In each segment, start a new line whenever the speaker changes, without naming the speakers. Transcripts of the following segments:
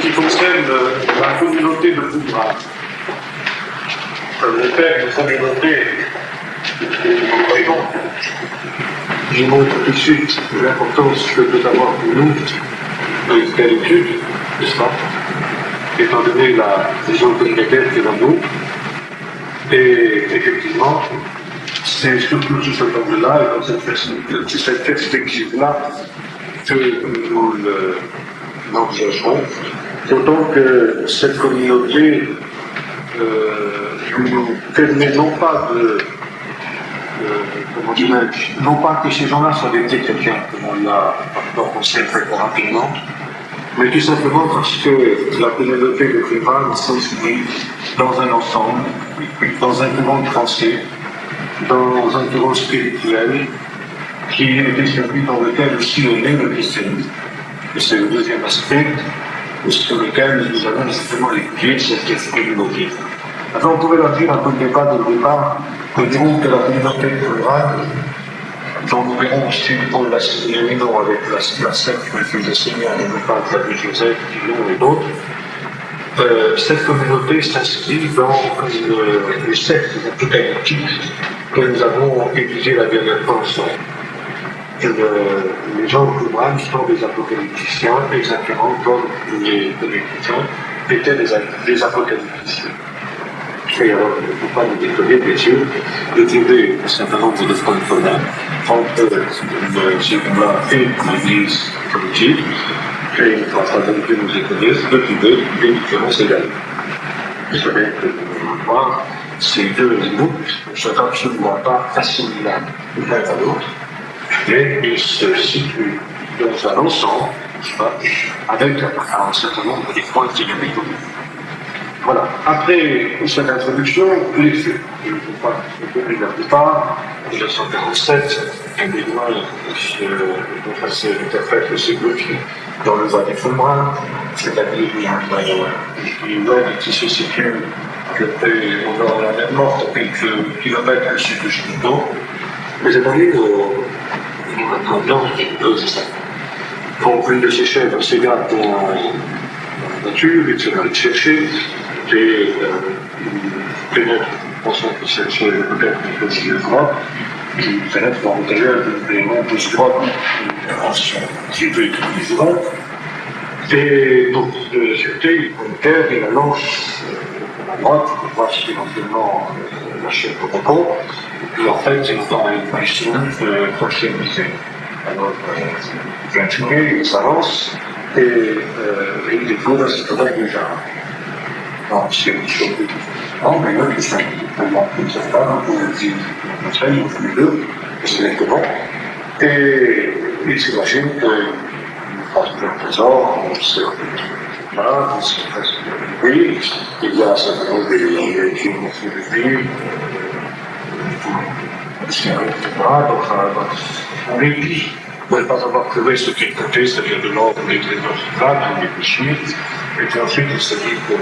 qui concerne la communauté de Poudra. Le terme de communauté, nous voyons, il montre tout de suite l'importance que peut avoir pour nous une telle étude, n'est-ce pas, étant donné la vision communautaire qui est dans nous. Et effectivement, c'est surtout sous cet angle-là et dans cette perspective-là que nous l'envisagerons, d'autant que cette communauté nous permet non pas non pas que ces gens-là soient des vrais chrétiens, comme on l'a pensé très rapidement, mais tout simplement parce que la communauté de Cleveland s'inscrit dans un ensemble, dans un courant français, dans un courant spirituel, qui était celui dans lequel aussi est né le christianisme. Et c'est le deuxième aspect sur lequel nous avons justement étudié cette communauté. Alors on pouvait leur dire un peu de débat dès le départ, que que la communauté de Cleveland, dont nous verrons aussi pour la séminaire avec la secte de Seigneur et non pas de Joseph, Guillaume et d'autres, cette communauté s'inscrit dans le secte apocalyptique que nous avons étudié la dernière fois ensemble. Les gens de Qumran sont des apocalypticiens, exactement comme les chrétiens étaient des apocalypticiens. Et alors, il ne faut pas nous déconner, bien sûr, de trouver un certain nombre de points communs entre ce qu'on a fait dans l'Église politique, et il ne faut pas nous déconner de trouver des différences égales. Vous savez que, pour moi, ces deux groupes ne sont absolument pas assimilables l'un à l'autre, mais ils se situent dans un ensemble, avec un certain nombre de points qui les communs. Voilà. Après cette introduction, les faits. Je ne peux pas couper la plupart. En 1947, un bédouin interprète ce groupe dans le Val des Foumards, c'est-à-dire une zone qui se situe au nord de la mer Morte, à quelques kilomètres au sud de Chicago. Mais c'est-à-dire maintenant, c'est ça. Donc, une de ces chèvres s'égare dans la nature, il se va le chercher. Et pénètre, pensant que cette chose est peut-être une petite grotte, qui pénètre dans l'intérieur des nombreuses grottes qui peut être vivante. Et donc, de sûreté, il prend une terre et la lance dans la grotte pour voir si éventuellement la chèvre répond. Et puis en fait, c'est dans une mission de proximité. Alors, il vient tuer, il s'avance et il découvre ce qu'on a déjà. Non, c'est une chose de différente, mais là, c'est simplement comme ça, on peut dire, on conseille, on fait les deux, c'est exactement. Et il s'imagine qu'il passe un trésor, on sait là, on sait presque oui, il y a un certain nombre de films de vie, etc. Donc, on est dit de ne pas avoir trouvé ce qu'il comptait, c'est-à-dire de l'ordre des trésors secrets, des péchés, et puis ensuite il se dit que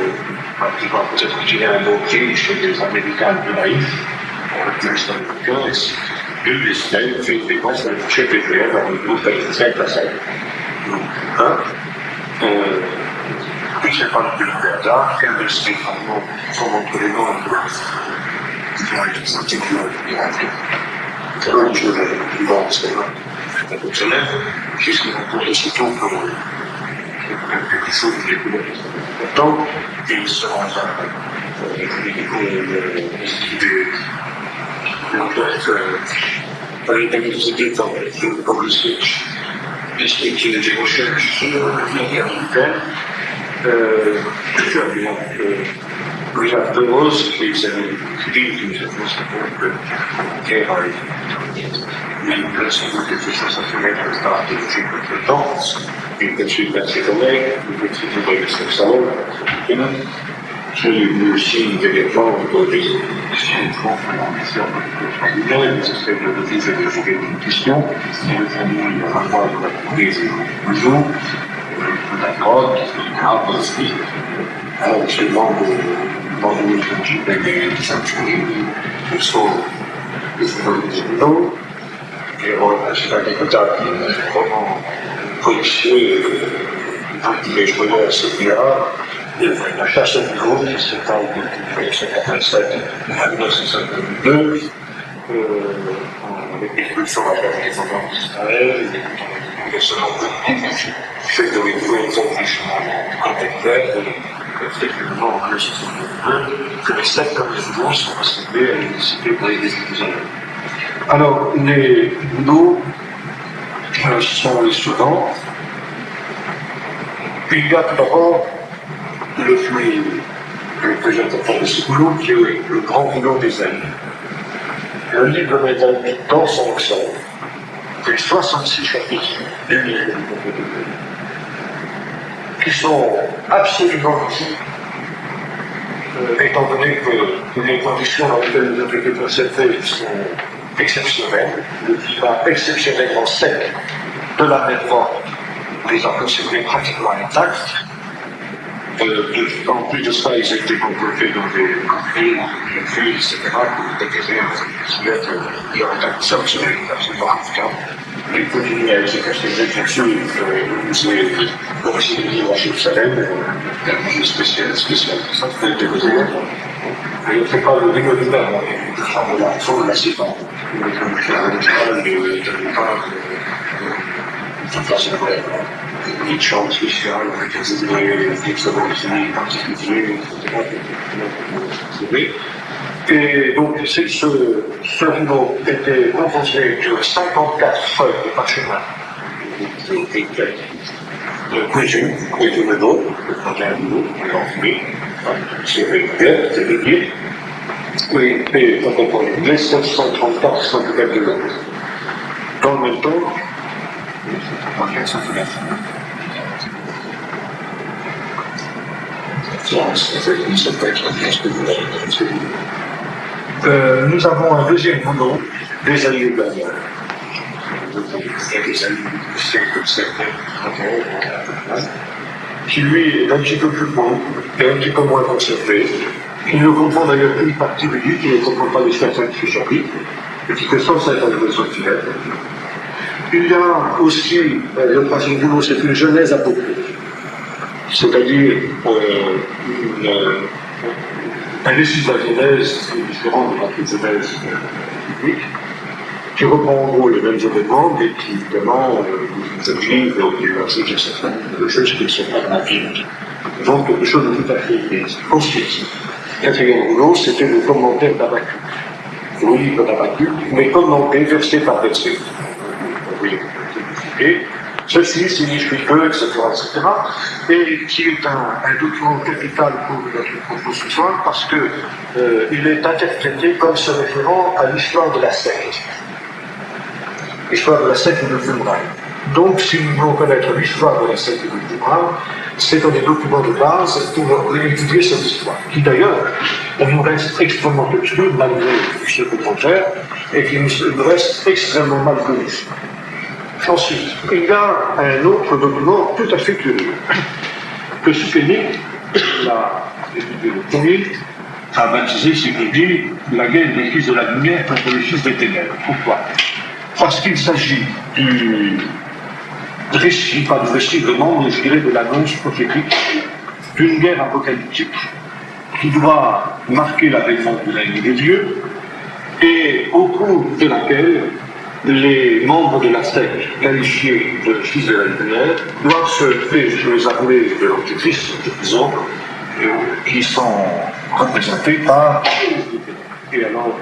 il va peut-être continuer à invoquer chez les Américains de naïfs, pour le texte américain, et il décide, fait des grosses chefs PPL, dans le groupe fait la scène. Puis c'est pas le plus de hasard, qu'un de ces fragments sont entre les noms qui vont être sentis qui vont être miraculeux. C'est une chose qui va en faire un fonctionnaire, puisqu'ils vont compter aussitôt pour quelque chose qui est plus important, et ils seront dans l'université comme le sketch, puisqu'il y a des recherches sur l'avenir américain, il y a deux roses qui s'écrivent d'une certaine façon que guerre arrive. Mais là, c'est quelque chose à faire avec le temps depuis quelque temps. Une petite assez collègue, une petite nouvelle de salon, j'ai eu aussi également des questions mais j'essaie de viser une question, si le famille a rapport de la prise du jour, de la grotte, de aussi. Alors, je demande dans une étude des sanctuaires, je sors des vidéos, et c'est un écouteur qui est vraiment policier, les joyaux à celui-là, la chasse au niveau, c'est en 1987 à 1952, avec les plus sur la indépendance d'Israël, et selon le fait de les engagements intellectuels, effectivement en 1962, que les sectes comme les Houthis sont rassemblés à l'université pour les décisions. Alors, les boulots sont les suivants. Il y a tout d'abord le plus important de ce boulot, qui est le grand boulot des ailes. Le livre est indiqué dans son ensemble, les 66 chapitres du livre, qui sont absolument utiles, étant donné que les conditions dans lesquelles nous avons été conservés sont exceptionnelles, le climat exceptionnellement sec de la mer Morte les a conservés pratiquement intacts. En plus de ça, ils ont été convoqués dans des conflits, etc., pour déterrer il y aurait un seul soleil, absolument africain. Ils continuent à exercer des exercices, c'est aussi des livres à Jérusalem, un spécial, ça peut être déposé. Et on ne fait pas le développement, on fait la faune, la céphale, une chambre spéciale avec des extraordinaires particuliers, etc. Et donc, ce rouleau était composé de 54 feuilles de parchemin cousues, et de l'eau, l'enfumé, c'est régulier, c'est régulier. Oui, et quand on prend les 734 cm de l'eau. Dans le même temps, nous avons un deuxième boulot des alliés gagnants. Qui lui est un petit peu plus beau et un petit peu moins conservé. Il ne comprend d'ailleurs qu'une partie du livre, il ne comprend pas les 68 chapitres, et qui fait 152 cm. Il y a aussi, le troisième boulot, c'est une genèse apocryphe, c'est-à-dire un récit de la Genèse qui est différent de la Genèse biblique, qui reprend en gros les mêmes événements, mais qui évidemment nous oblige à ajouter certains de choses qui ne sont pas bibliques. Donc quelque chose de tout à fait ensuite. Quatrième boulot, c'était le commentaire d'Habakkuk, le livre d'Habakkuk, mais commenté verset par verset. Et ceci signifie que, etc., etc., et qui est un document capital pour notre propos ce soir, parce qu'il est interprété comme se référant à l'histoire de la secte. L'histoire de la secte de Qumran. Donc, si nous voulons connaître l'histoire de la secte de Qumran, c'est un des documents de base pour étudier cette histoire, qui d'ailleurs nous reste extrêmement obscure malgré ce que l'on fait, et qui nous reste extrêmement mal connue. Ensuite, il y a un autre document tout à fait curieux, que Supénique, le premier, a baptisé ce qu'il dit la guerre des fils de la lumière contre les fils des ténèbres. Pourquoi? Parce qu'il s'agit du récit, pas du récit vraiment, mais je dirais de l'annonce prophétique d'une guerre apocalyptique qui doit marquer l'avènement de la nuit de Dieu et au cours de laquelle les membres de la secte qualifiés de fils de la lumière doivent se faire, je les avouer, de l'antéchrist, disons, qui sont représentés par. Et alors,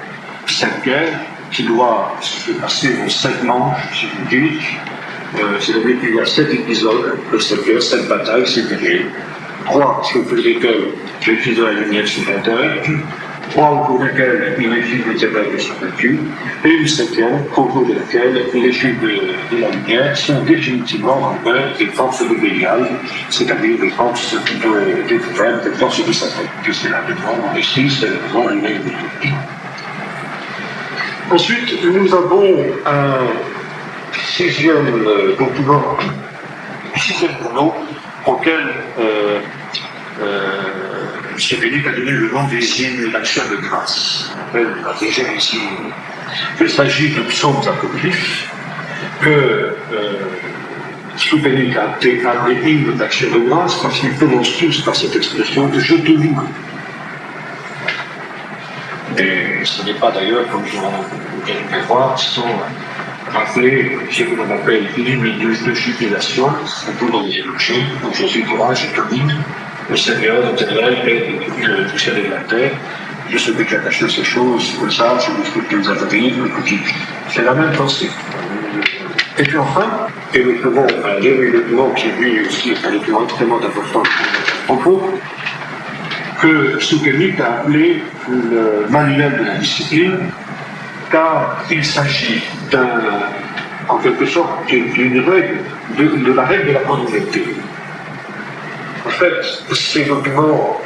cette guerre qui doit se passer en 7 manches, si vous dites, c'est-à-dire qu'il y a 7 épisodes de cette guerre, 7 batailles, 7 guerriers. 3 sur lesquels les fils de la lumière sont vainqueurs, 3 au cours desquels les fils des ténèbres sont vaincus, et une 7e au cours de laquelle les fils de la lumière sont définitivement vainqueurs des forces de Bélial, c'est-à-dire des forces des ténèbres, des forces de Satan, que c'est l'avènement ici, c'est l'avènement lui-même de Dieu. Ensuite, nous avons un 6e document, 6e boulot, auquel M. Bélic a donné le nom des hymnes d'action de grâce. On appelle la légère ici. Il s'agit de psaumes apocryphes Soupénic a été un hymne d'action de grâce parce qu'il commence tous par cette expression « je te loue ». Et ce n'est pas d'ailleurs, comme vous allez voir, sans rappeler ce que l'on appelle l'hymne de jubilation, surtout dans les élogies, où Jésus dira « je te loue, le Seigneur éternel et du ciel et de la terre ». De ce que caché ces choses aux âges, de ce qu'ils arrivent, c'est la même pensée. Et puis enfin, et nous trouvons un dernier document qui lui aussi est un document extrêmement important à propos, que Soupénic a appelé le manuel de la discipline, car il s'agit en quelque sorte, d'une règle, de la règle de la communauté. En fait, ces documents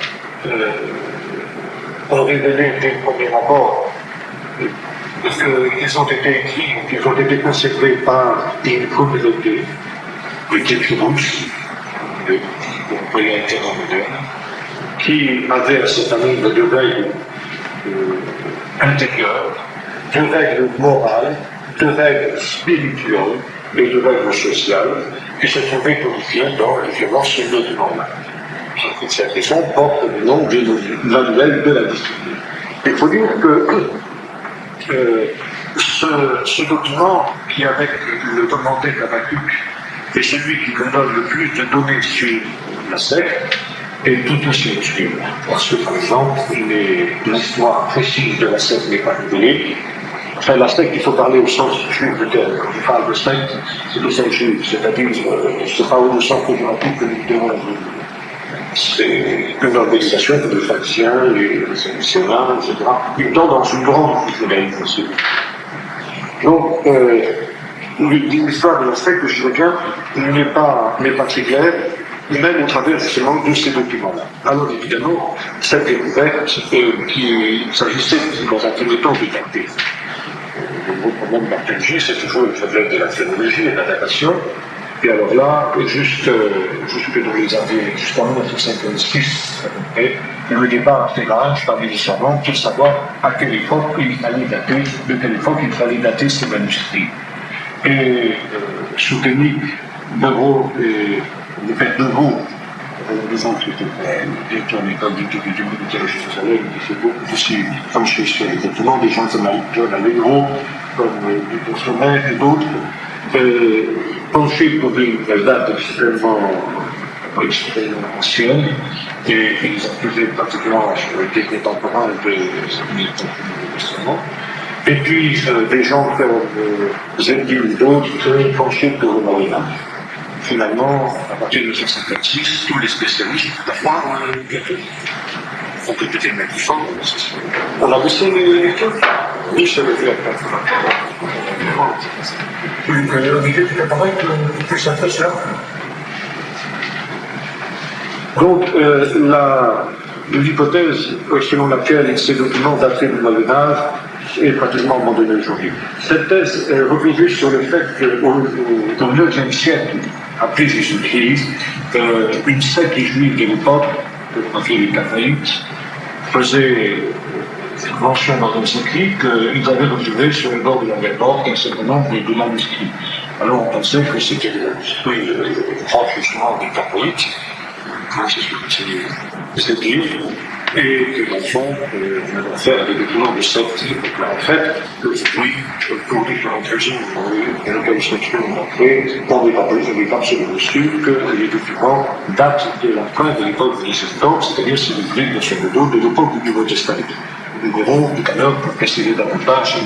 ont révélé dès le premier rapport qu'ils ont été écrits, qu'ils ont été conservés par une communauté de quelques Russes, de propriétaires modernes, qui avaient un certain nombre de règles intérieures, de règles morales, de règles spirituelles et de règles sociales, qui se trouvaient codifiées dans ce document-là. Cette raison porte le nom du manuel de la discipline. Il faut dire que ce document, qui avec le commentaire d'Habakkuk est celui qui nous donne le plus de données sur la secte, est tout aussi obscur. Parce que, par exemple, l'histoire précise de la secte n'est pas révélée. Enfin, la secte, il faut parler au sens juif du terme. Quand je parle de secte, c'est le sens juif, c'est-à-dire, c'est pas au sens péjoratif que nous devons. C'est une organisation que les pharisiens, les missionnaires, etc., une tendance, une grande judaïsme aussi. Donc, l'histoire de la secte, je dirais bien, n'est pas très claire, même au travers justement de ces documents-là. Alors évidemment, cette découverte, qu'il s'agissait dans un premier temps de dater. Le gros problème d'archéologie, c'est toujours le problème de la phénologie et de la datation. Et alors là, juste que dans les années, jusqu'en 1956, le débat fédéral parmi les savants pour savoir à quelle époque il fallait dater, de quelle époque il fallait dater ces manuscrits. Et Soupénic, Deveau et le fait Deveau, des autres qui étaient directeurs de l'école du militaire de Jérusalem, qui fait beaucoup aussi, comme je suis exactement, des gens comme John Allegro, comme Duton Sommer et d'autres, penchés pour une date extrêmement ancienne, et ils accusaient particulièrement la technique temporale de l'instrument. Et puis des gens comme Zendil ou d'autres penchés pour le Moyen-Âge. Finalement, à partir de 1956, tous les spécialistes, la foi, on peut peut-être mettre du on a baissé les lectures. Oui, je le fais l'idée du appareil que ça fait cela. Donc, l'hypothèse selon laquelle ces documents datés du Moyen-Âge est pratiquement abandonnée aujourd'hui. Cette thèse repose sur le fait qu'au IXe siècle, après Jésus-Christ, une secte juive de l'époque, les Catholiques, faisait mention dans nos écrits qu'ils avaient retrouvé sur le bord de la mer Morte un certain nombre de manuscrits. Alors on pensait que c'était des manuscrits franchement des catholiques, c'est dire, et que dans le fond, on avait affaire à des documents de secte. En fait, aujourd'hui, pour différentes raisons, dans lesquelles je suis montré, on n'est pas absolument sûr que les documents datent de la fin de l'époque du septembre, c'est-à-dire c'est le grec sur le dos de l'époque du Nouveau Testament. Nous verrons tout à l'heure pour préciser davantage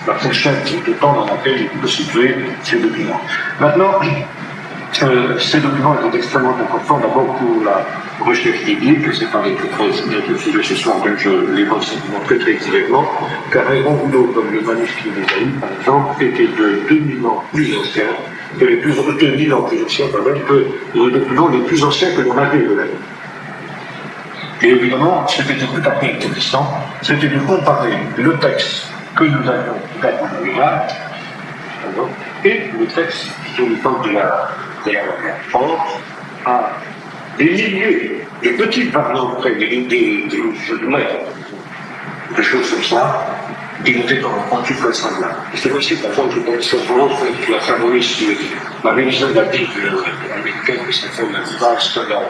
la fourchette de temps dans laquelle il peut situer ces documents. Maintenant, ces documents sont extrêmement importants d'abord pour la recherche biblique, c'est pas avec le sujet ce soir, comme je l'évoque simplement très directement, car un grand boulot comme le manuscrit d'Ésaïe, par exemple, était de 2000 ans plus ancien, que les 2000 ans plus anciens, quand même, que les documents les plus anciens que l'on avait de la vie. Et évidemment, ce qui était tout à fait intéressant, c'était de comparer le texte que nous avions dans le Moyen-Âge et le texte sur le temps de la force à des milliers de petites variantes près, des choses comme ça, il était en tout semblable. C'est aussi parfois que dans ce moment, la favorise la révision de la Bible américaine, qui s'appelle la Bible Standard,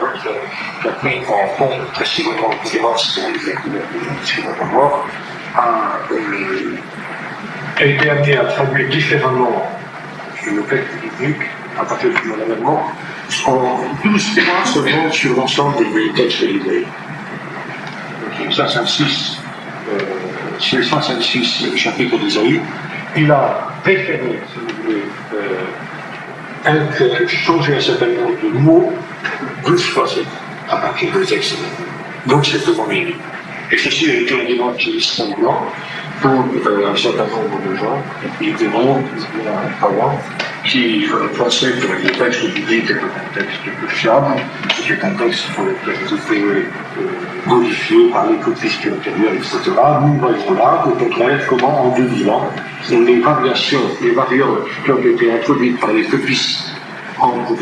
qui a pris en compte précisément les différences dans les morts, a été amené à traduire différemment le texte biblique à partir du Nouvel Amendement en 12 points seulement sur l'ensemble des textes livrés. Donc, ça, c'est un 6. Sur les 156 chapitres d'Ésaïe, il a préféré, si vous voulez, changer un certain nombre de mots 12 fois à partir des textes. Donc c'est devant lui. Et ceci a été un élément qui est sanglant pour un certain nombre de gens, et des gens qui pensaient que le texte biblique était un texte plus fiable, c'est un texte qui a été modifié par les codices antérieures, etc. Nous voyons là, au contraire, comment en 2000 ans, les variantes qui ont été introduites par les copices entre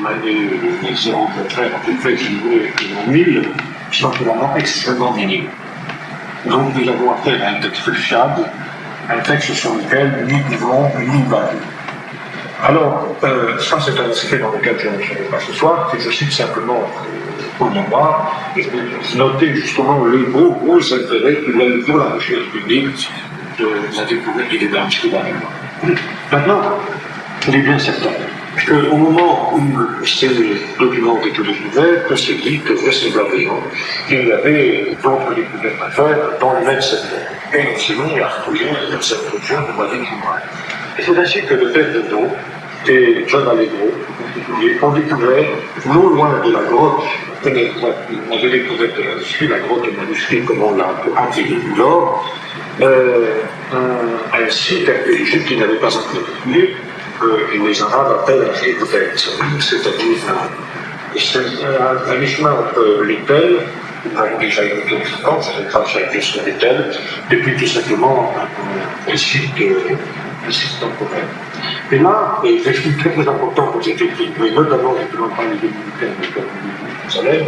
l'année 0 contraire, à peu près, si vous voulez, en 1000, sont vraiment extrêmement minimes. Donc nous avons affaire à un texte fiable, un texte sur lequel nous pouvons nous baser. Alors, ça c'est un aspect dans lequel je ne serai pas ce soir, que je cite simplement pour le mémoire, et noter justement les gros intérêts qu'il y a eu pour la recherche publique de la découverte du débat historique. Maintenant, il est bien certain qu'au moment où ces documents ont été découverts, on s'est dit que vraisemblablement, il y avait d'autres découvertes à faire dans le même secteur. Et on s'est mis à fouiller dans cette région de Madrid-Coumar. Et c'est ainsi que le père de Dos et John Allegro, en particulier, ont découvert, non loin de la grotte, on avait découvert de la manuscrit, la grotte de manuscrit, comme on l'a appelé du Nord, un site archéologique qui n'avait pas encore été trouvé, et les Arabes appellent la découverte, c'est-à-dire un mi-chemin entre les tels, nous avons déjà évoqué le temps, ça fait grâce à sur les tels, et puis tout simplement un site temporel. Et là, et je suis très important pour cette équipe, mais notamment je peux en parler des militaires de Jérusalem,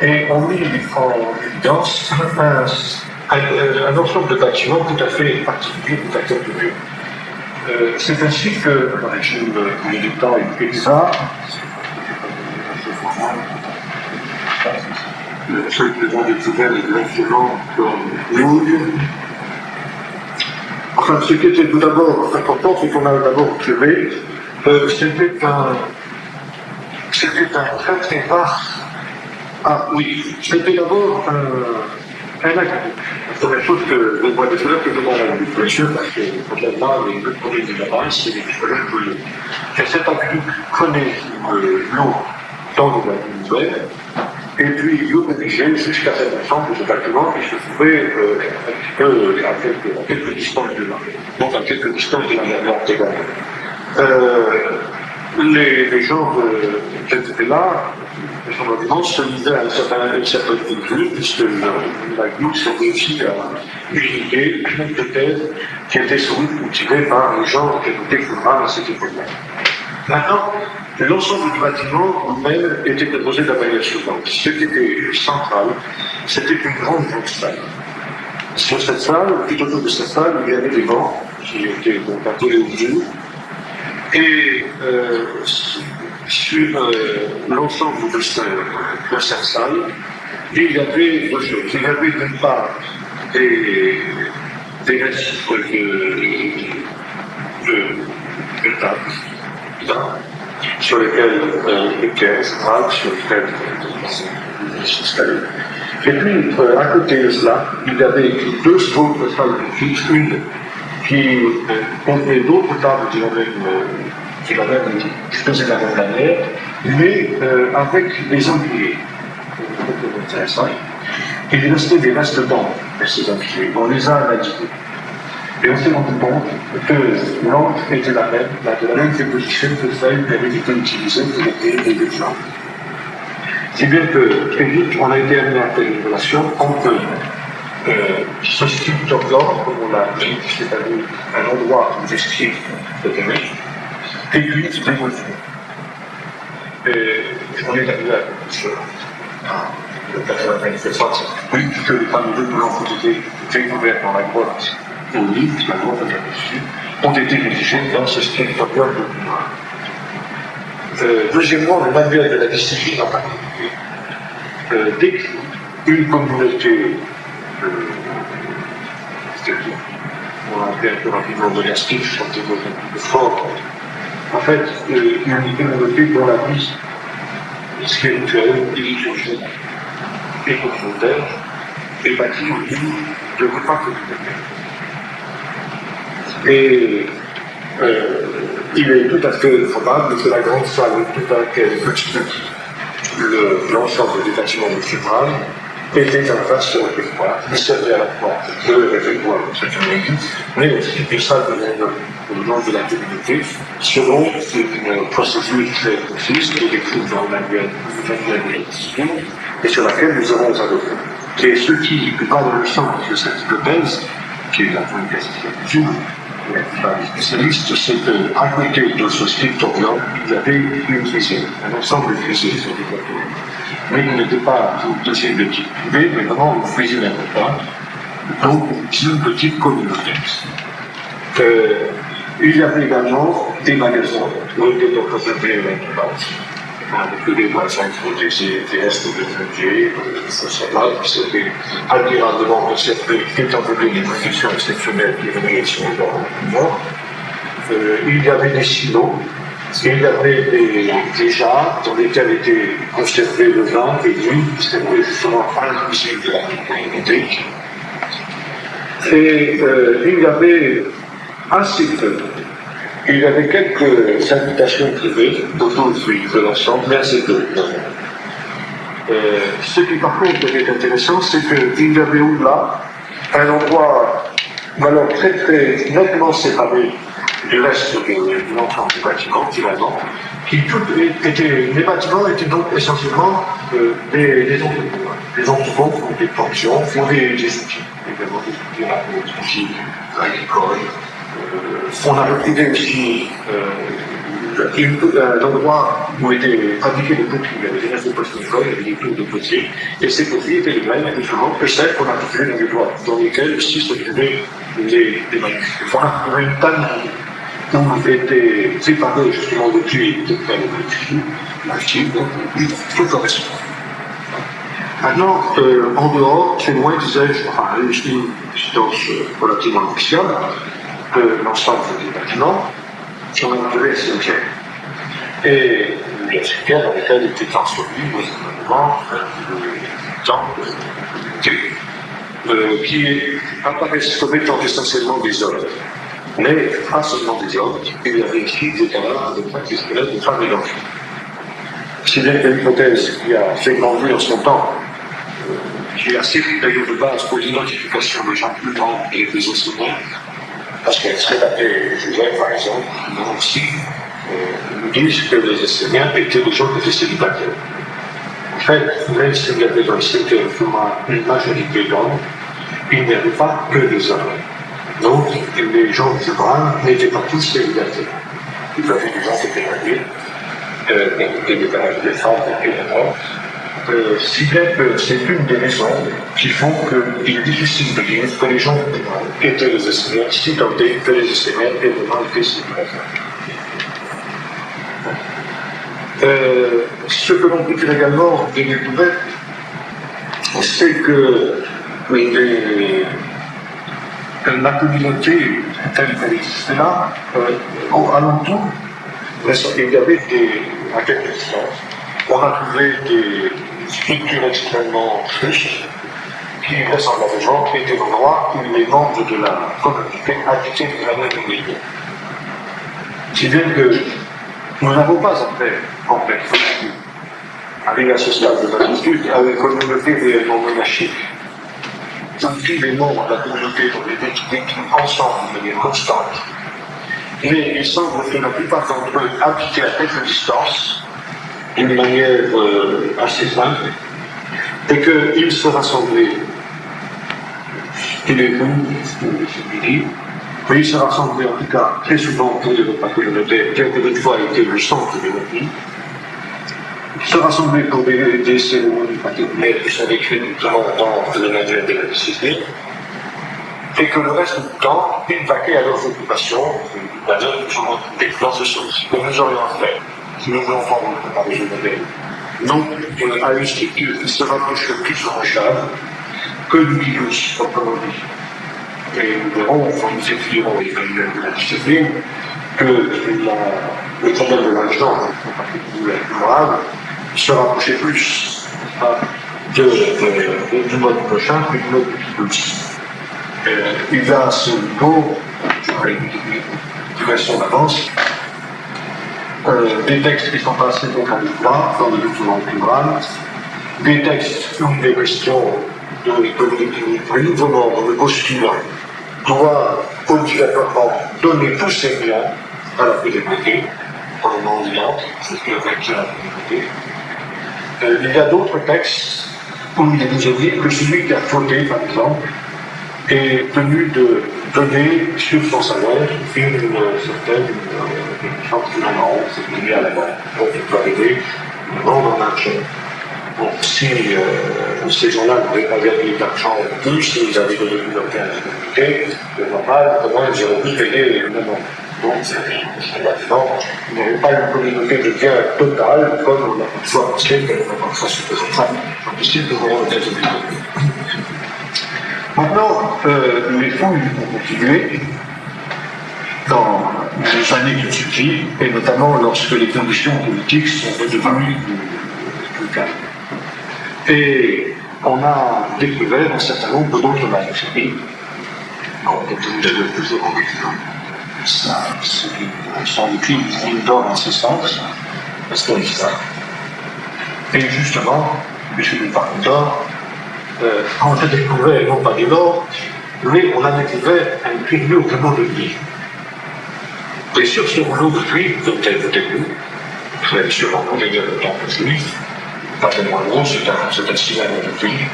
et on met en évidence un ensemble de bâtiments tout à fait particulier, tout à fait curieux. C'est ainsi que le régime militant et paysan, ceux qui ont découvert exactement comme Lourdes. Enfin, ce qui était tout d'abord important, c'est qu'on a d'abord trouvé, c'était un très très rare. Ah oui, c'était d'abord un aqueduc. C'est la chose que je vois déjà que je demande à la précieux, parce que là, les deux premiers de la base, c'est les problèmes brûlés. Et cet aqueduc connaît l'eau dans les nouvelles, et puis l'eau dirigée jusqu'à cet ensemble de ce bâtiment qui se trouvait à quelques distances de là. Donc à quelques distances de la mer Mortégal. Les gens qui étaient là, probablement se lisaient à une certaine culture, puisque la goutte s'est réussi à unifier une de thèses qui était sans doute cultivée par les gens qui étaient Qumran à cette époque-là. Maintenant, l'ensemble du bâtiment même était composé de la manière suivante. Ce qui était central, c'était une grande salle. Sur cette salle, tout autour de cette salle, il y avait des bancs qui étaient donc appelés au mur. Et sur l'ensemble de cette salle, il y avait deux choses. Il y avait d'une part des récifs de tables, sur lesquels les pierres s'installent, sur lesquels s'installent. Et puis, à côté de cela, il y avait deux autres salles de fiches, une qui contenait d'autres tables qui faisaient la même manière, mais avec des empliers. Il restait des restes d'encre de ces empliers. On les a analysés. Et on s'est rendu compte que l'encre était la même, de la même composition que celle qui avait été utilisée pour écrire les exemples. Si bien que très vite, on a été amené à faire une relation entre ce scripture d'or, comme on l'a appelé, c'est-à-dire un endroit où j'écris le domaine, et puis l'émotion. Et on est arrivé à la conclusion. de 95%, oui, que les familles de blancs ont été découvertes dans la grotte au lit, la grotte de dessus, ont été rédigées dans ce scriptorium de pouvoir. Deuxièmement, le manuel de la discipline en particulier décrit une communauté on va faire un peu rapidement monastique, je sentais de fort. En fait, une communauté dont la vie spirituelle et liturgique et communautaire est bâtie autour de repas communautaires. Et il est tout à fait probable que la grande salle, tout à fait petit l'ensemble des bâtiments de cathédrale était en face sur le territoire, qui servait à la fois de réfectoire de cette église, mais aussi des salles de nom de la communauté, selon une procédure très précise qui est décrite dans le manuel de la discipline et sur laquelle nous avons adopté. Et ce qui va dans le sens de cette hypothèse, qui est la communication par les spécialistes, c'est qu'à côté de ce scriptorium, il y avait une cuisine, un ensemble de cuisines sur les plateaux. Mais il n'était pas une cuisine de type privé, mais vraiment une cuisine importante, donc une cuisine de type communautaire. Il y avait également des magasins où étaient représentés les ventes, avec des voisins protégés, des restes de réfugiés, qui s'étaient admirablement conservés, étant donné les conditions exceptionnelles qui venaient sur le nord. Il y avait des silos, il y avait des jarres dans lesquels était conservé le vin et l'huile, c'était justement un cuisine de la communauté. Et il y avait assez peu. Il y avait quelques invitations privées d'auto-fruits de l'ensemble, mais assez peu. Ce qui par contre est intéressant, c'est qu'il y avait là un endroit alors très très nettement séparé du reste de l'ensemble du bâtiment, finalement, qui les bâtiments étaient donc essentiellement des entrepôts. Des entrepôts pour des pensions, pour des outils, également des outils agricoles. On a retrouvé aussi un endroit où étaient fabriqués des poteries. Il y avait des restes de poteries, il y avait des tours de poteries, et ces poteries étaient les mêmes différentes que celles qu'on a retrouvées dans les bois, dans lesquelles aussi se trouvaient des manuscrits. On a retrouvé une table où étaient préparés justement depuis de tels manuscrits, l'archive, donc tout correspond. Maintenant, en dehors, très loin, disais-je, enfin, une distance relativement ancienne, de l'ensemble des bâtiments, on a trouvé un cimetière. Et le cimetière dans lequel était enseveli le temple qui apparaissent comme étant essentiellement des hommes. Mais pas seulement des hommes, il y avait ici des cadavres de femmes, des squelettes de femmes et d'enfants. C'est bien une hypothèse qui a fait grandir en son temps, qui est assez d'ailleurs de base pour l'identification des gens plus grands et des enseignants, parce qu'elle serait appelée Joseph, par exemple, mais aussi nous disent que les Esséniens étaient des gens qui étaient célibataires. En fait, même s'il y avait dans le cimetière une majorité d'hommes, il n'y avait pas que des hommes. Donc, les gens du Bras n'étaient pas tous célibataires. Il y avait des gens qui étaient mariés, des femmes et des hommes. Si bien que c'est une des raisons qui font qu'il est difficile de dire que les gens étaient les Esséniens, si tant est que les Esséniens étaient vraiment des célibataires. Ce que l'on peut dire également des découvertes, c'est que la communauté telle qu'elle existait là, alentour, il y avait à quelques distances, on a trouvé des structures extrêmement justes qui vraisemblablement étaient l'endroit où les membres de la communauté habitaient de manière régulière. Si bien que nous n'avons pas après, en fait, arrivé à ce stade de magnitude, à une communauté réellement monarchique. Tous les membres de la communauté ont été vécus ensemble de manière constante. Mais il semble que la plupart d'entre eux habitaient à quelques distances, d'une manière assez simple, et qu'ils se rassemblaient tous les jours, mais ils se rassemblaient en tout cas très souvent pour des repas communautaires, quel que d'autrefois était le centre de leur vie. se rassembler pour des cérémonies particulières qui sont décrites notamment dans le manuel de la discipline, et que le reste du temps, ils vaquaient à leurs occupations, dans ce sens. Que nous aurions fait, si nous voulons prendre une comparaison moderne, non à une structure qui se rapproche plus en charge que l'Utilus, proprement dit. Et nous verrons, quand nous étudierons les manuels de la discipline, que le problème de l'argent, en particulier moral, se rapprochait plus du mode prochain que du mode Utilus. Il y a à ce niveau, je ferai une version d'avance, des textes qui sont passés donc en droit, dans le document plural, des textes où il est question de l'équilibre, vraiment dans le postulat, doit obligatoirement donner tous ses biens à la priorité, en mendiant, c'est ce qui est la priorité. Il y a d'autres textes où il est déjà dit que celui qui a fauté, par exemple, est tenu de donner sur son salaire une certaine chance de c'est lié à la banque. Donc il peut arriver de vendre en argent. Bon, si ces gens-là n'avaient pas gagné d'argent en plus, s'ils avaient donné une aucun à la communauté, c'est normal, comment ils auraient pu payer le moment. Donc, maintenant, il n'y avait pas une communauté de biens totale, comme on a parfois pensé que ça se faisait ça. C'est possible de voir le texte. Maintenant, les fouilles ont continué dans les années qui ont suivi, et notamment lorsque les conditions politiques sont redevenues plus calmes. Et on a découvert un certain nombre d'autres manuscrits, compte tenu de plusieurs conditions. Ça, sont écrits une donne en ce sens, parce qu'on dit ça. Et justement, puisque nous parlons d'or, on a découvert, non pas de l'or, mais on a découvert un curieux rouleau de cuivre. Et sur ce rouleau de cuivre, comme tel que vous, très sûrement on est le temps que celui, pas tellement gros, c'est un cylindre de cuivre,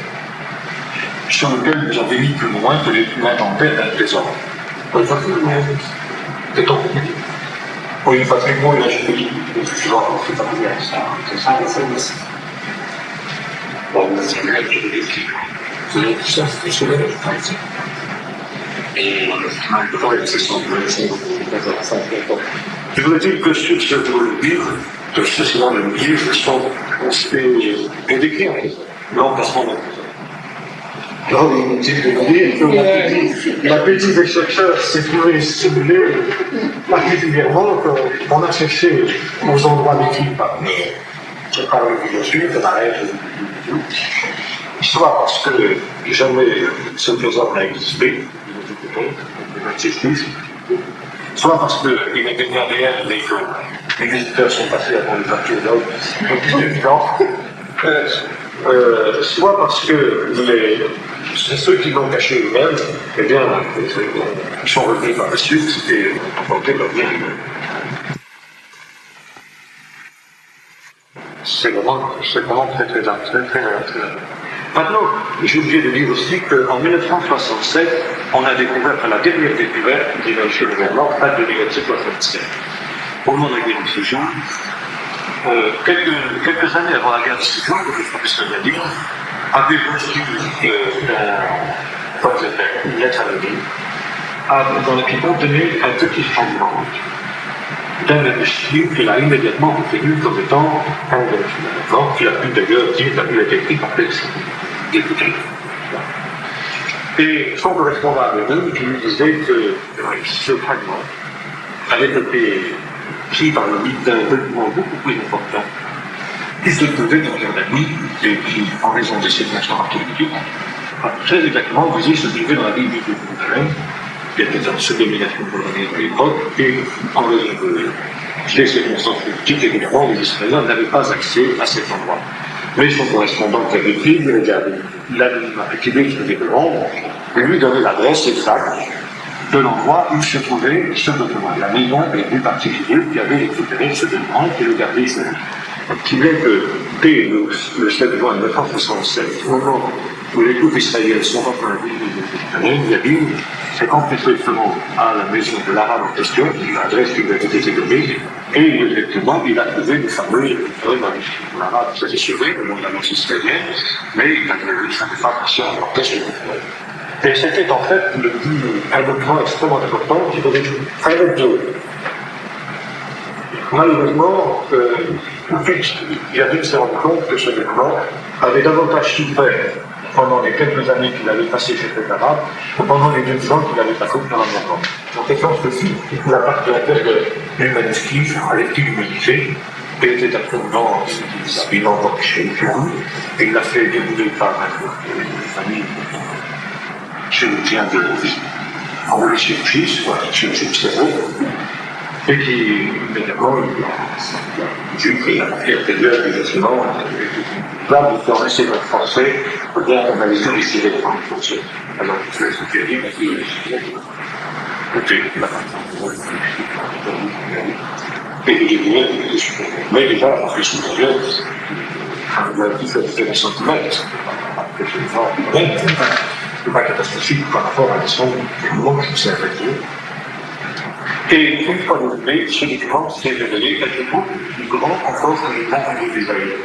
sur lequel vous avez mis plus loin que l'inventaire d'un trésor. C'est ton oui, Patrick Moore, il a dit que c'est pas bien ça. C'est ça, c'est bon, c'est vrai que je l'ai dit. C'est ça, c'est vrai. Et c'est son je voulais dire que sur ce livre, que ceci dans le livre, sont décrits l'emplacement de alors, il dit que l'appétit des chercheurs s'est trouvé stimulé particulièrement qu'on a cherché aux endroits décrits par le dessus, de la règle soit parce que jamais ce trésor n'a existé, soit parce qu'il est devenu réel et que les visiteurs sont passés avant les archéologues, donc c'est évident, soit parce que ceux qui l'ont caché eux-mêmes, eh bien, ils sont revenus par la suite et ont apporté leur bien. C'est vraiment très. Maintenant, j'ai oublié de dire aussi qu'en 1967, on a découvert, la dernière découverte qui va chez le gouvernement, date de 1967. Au moment de la guerre de Séjour, quelques années avant la guerre de Séjour, le professeur Yadir avait reçu une lettre anonyme qui contenait un petit fragment d'un manuscrit qu'il a immédiatement reconnu comme étant un document qu'il a pu d'ailleurs dire qu'il a été écrit par personne. Et son correspondant avec eux, qui lui disait que ce fragment avait été pris par le biais d'un document beaucoup plus important qui se trouvait dans Jordanie et qui, en raison de circonstances archéologiques, très exactement visait se trouver dans la ville du Jérusalem, qui était dans cette domination coloniale de l'époque, et en raison des circonstances politiques, évidemment, les Israéliens n'avaient pas accès à cet endroit. Mais son correspondant qui avait écrit, l'anonymat qui décrivait de Londres, lui donnait l'adresse exacte de l'endroit où se trouvait ce document. La maison du particulier qui avait récupéré ce document et le gardé ici. Qui bien que dès le 7 juin 1967, au moment où les troupes israéliennes sont en train de dire, c'est complètement à la maison de l'arabe en question, l'adresse qui lui a été donnée, et effectivement, il a trouvé des fameux manuscrits. L'arabe s'est assuré, le nom de l'annonce israélienne, mais il a trouvé ça n'est pas patient en question. Et c'était en fait un document extrêmement important qui devait être de. Malheureusement, il y a dû se rendre compte que ce document avait davantage souffert pendant les quelques années qu'il avait passé chez les Arabes que pendant les 2 ans qu'il avait passé dans la Normande. Donc, exemple ceci, la partie du manuscrit à lecture humanité, qui était absolument inspirant chez lui, et il l'a fait dérouler par une famille chirurgien de envoyé chez le fils, chez le cerveau, et qui, évidemment, j'ai pris la période du document, là, vous pouvez essayer de français, pour bien analyser les sujets de français. Alors, je vais vous dire, écoutez, mais déjà, en plus, on a dit que c'était des centimètres, c'est pas catastrophique par rapport à l'histoire du monde qui s'est arrêté. Et une fois développé, ce document s'est révélé être beaucoup plus grand encore que le monde des Israéliens.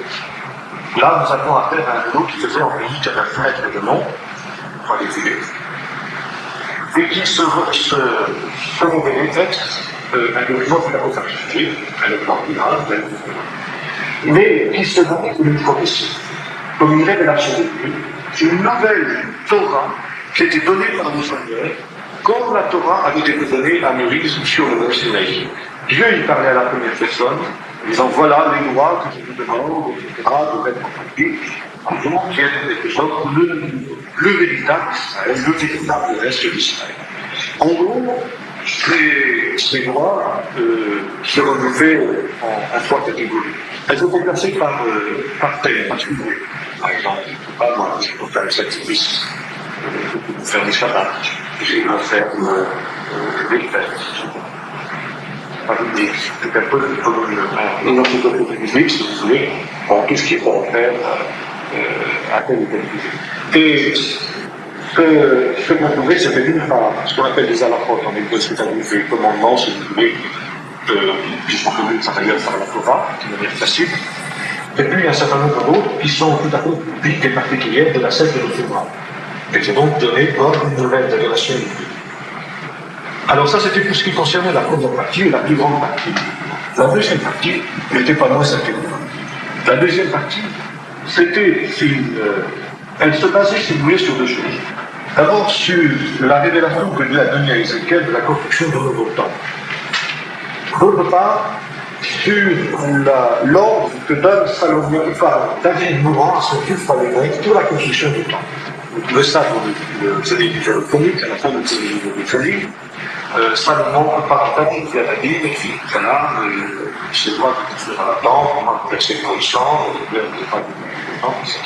Là, nous avons affaire à un tableau qui faisait en pays 4 mètres de long, pour les filets, et qui se révélait être un document tout à fait particulier, un document plus grave, mais qui se donnait comme une prophétie, comme une révélation de Dieu, une nouvelle Torah qui était donnée par le Seigneur, comme la Torah avait été donnée à Moïse sur le mont Sinaï. Dieu y parlait à la première personne, en disant voilà les lois que je vous demande, etc., de mettre en pratique, avant qu'il y ait quelque chose, le véritable Israël, le véritable reste d'Israël. En gros, ces lois se regroupaient en 3 catégories. Elles étaient classées par thème particulier. Par exemple, pas moi, je peux faire le sacrifice, je peux faire des shabbats, je peux faire des fêtes. Pas vous dire, c'est un peu comme une encyclopédie biblique, si vous voulez, pour tout ce qui est pour faire à tel ou tel sujet. Et ce qu'on trouvait, c'était d'une part ce qu'on appelle des alakhot en hébreu, c'est-à-dire des commandements, si vous voulez, qui sont connus de d'ailleurs par la Torah, de manière facile. Et puis, il y a un certain nombre d'autres qui sont tout à fait publiques et particulières de la secte de l'Ophébra. Et c'est donc donné comme une nouvelle révélation de Dieu. Alors ça, c'était pour ce qui concernait la première partie et la plus grande partie. La deuxième partie n'était pas moins intéressante. La deuxième partie, c'était elle se basait, si vous voulez, sur 2 choses. D'abord, sur la révélation que Dieu a donnée à Ézéchiel de la construction de nouveau temple. D'autre part, sur l'ordre que donne Salomon, David mourant à son fils Salomon pour la construction du temple. Vous trouvez ça dans le livre Deutéronomique, à la fin de ce livre. Salomon prépare David qui a dit, voilà, c'est moi qui construire la temple, moi qui verser le sang, etc.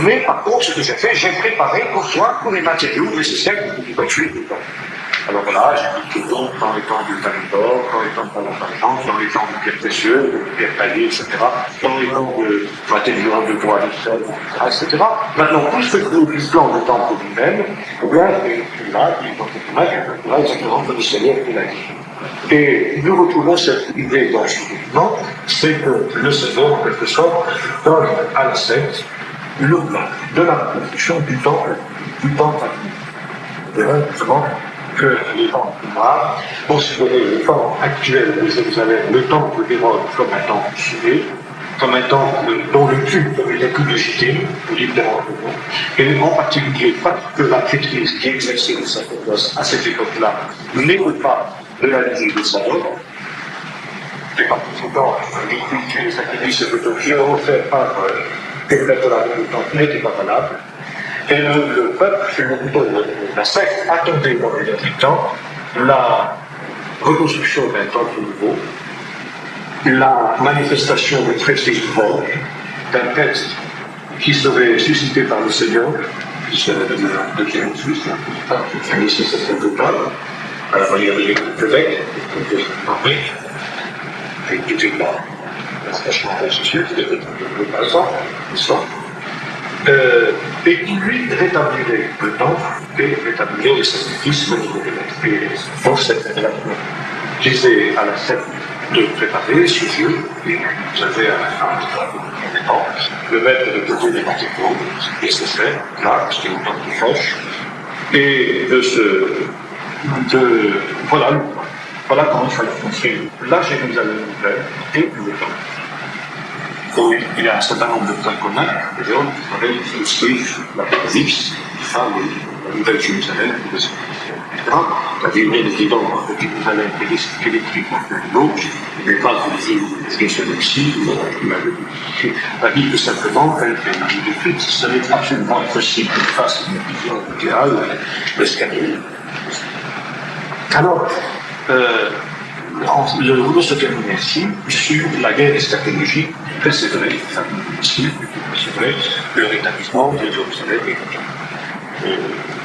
Mais par contre, ce que j'ai fait, j'ai préparé pour toi tous les matériaux nécessaires pour que tu construises le temple. Alors voilà, j'ai mis tout donc dans les temps du Talmudor, dans les temps de l'argent, dans les temps de pierres précieuses, de pierres taillées, etc., dans les temps de matériaux de bois, de sel, etc. Maintenant, tout ce que le plan de temple lui-même, eh bien, là, exactement comme le Seigneur l'a dit. Et nous retrouvons cette idée dans ce document, c'est que le Seigneur, en quelque sorte, donne à la secte le plan de la construction du temple à venir. Justement, que les temps noirs considéraient le temps actuel de Jérusalem, le temple d'Hérode, comme un temple civé, comme un temple dont le culte était plus légitime, littéralement, et en particulier parce que la prêtrise qui exerçait le sacerdoce à cette époque-là n'était pas de la lignée de Salomon. C'est pas tout temps, les cultes et les sacrifices qui ont offert par les prêtres de la temple n'étaient pas valables. Et le peuple, la secte, attendait dans les derniers temps la reconstruction d'un temple nouveau, la manifestation de prestige fort, d'un texte qui serait suscité par le Seigneur, qui serait de Jésus, qui finissait cette époque-là, à la manière de l'évêque, et tout est là. La station de Jésus, par exemple, et qui lui rétablirait le temps et rétablirait les sacrifices au niveau de l'être. Et pour cette révélation, disait à la scène de préparer ce jeu, et vous avez à la fin du temps, le mettre de côté des matériaux, et c'est fait, là, parce qu'il y a une temps qui fauche, et voilà comment il fallait construire la Jérusalem nouvelle et le temps. Et il y a un certain nombre de points communs, d'ailleurs, avec le juif, l'Apocalypse, la nouvelle Jérusalem, etc. C'est-à-dire, bien évidemment, que Jérusalem est détruite par l'autre, il n'est pas une seule aussi, la Bible tout simplement, elle est détruite. Ce n'est absolument impossible qu'il fasse une vision idéale de ce qu'elle est. Alors, le rouleau se termine ainsi sur la guerre eschatologique, c'est vrai, c'est vrai, le rétablissement de Jérusalem et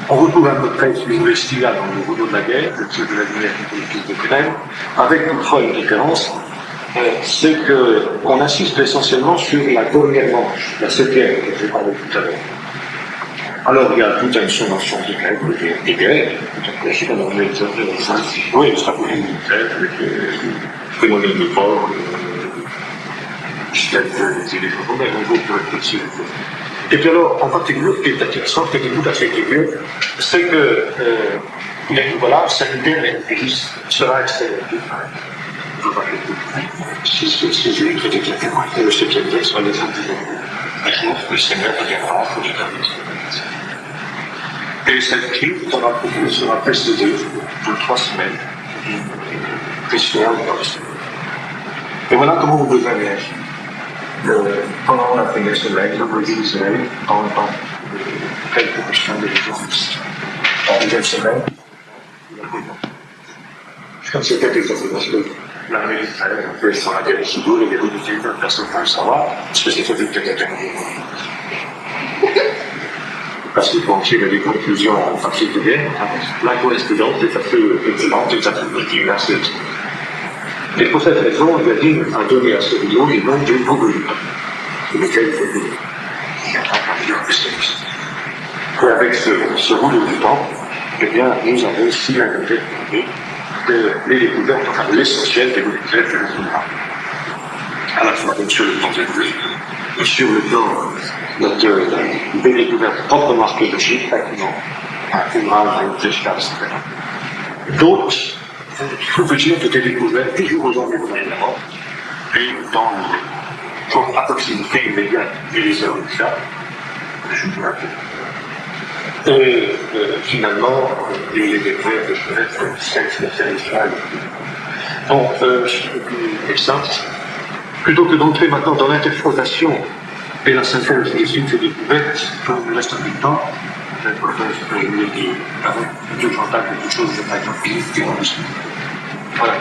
on retrouve à peu près ce que qu'il y a dans le rouleau de la guerre, le tir de la lumière politique de Crème, avec toutefois une différence, c'est qu'on insiste essentiellement sur la dernière manche, la septième que j'ai parlé tout à l'heure. Alors, il y a toute une sommation des guerres, je sais pas dans les oui, le stratégie militaire, avec le phénomène de port, et puis alors, en particulier, ce qui est intéressant, ce qui est tout à fait curieux, c'est que, voilà, cette dernière crise sera accélérée. C'est lui qui était clairement, le septième jour sera le jour du jour. Maintenant, le Seigneur reviendra pour l'éternité. Et cette crise sera précédée de 3 semaines d'histoire de Palestine. Et voilà comment vous devez réagir. Pendant la première semaine, le mois du soleil, dans le temps de quelques questions de l'exercice. En deuxième semaine, comme c'était exactement parce que l'armée d'Israël, on peut sur la guerre civile, les guerres civile, personne ne peut le savoir, parce que c'est fait peut-être parce qu'il faut en tirer des conclusions particulières. La coïncidence est assez excellente, est assez multiverselle. Et pour cette raison, il a dit à donner à ce vidéo les noms d'une volume, sur lequel il faut donner. Et avec ce rouleau du temps, eh bien, nous avons aussi la les découvertes, enfin l'essentiel des découvertes de l'histoire. À la fois sur le plan théologique et sur le plan des découvertes proprement archéologiques, un ouvrage, une gestion, etc. D'autres, il faut dire que des découvertes toujours aux environs et dans à proximité immédiate des heures de ça, et finalement, les découvertes de celles spécialistes. Donc, et ça, plutôt que d'entrer maintenant dans l'interprétation et la synthèse des ces découvertes, pour le reste du temps, je vais vous dire avec deux chantages, quelque chose de par exemple, voilà.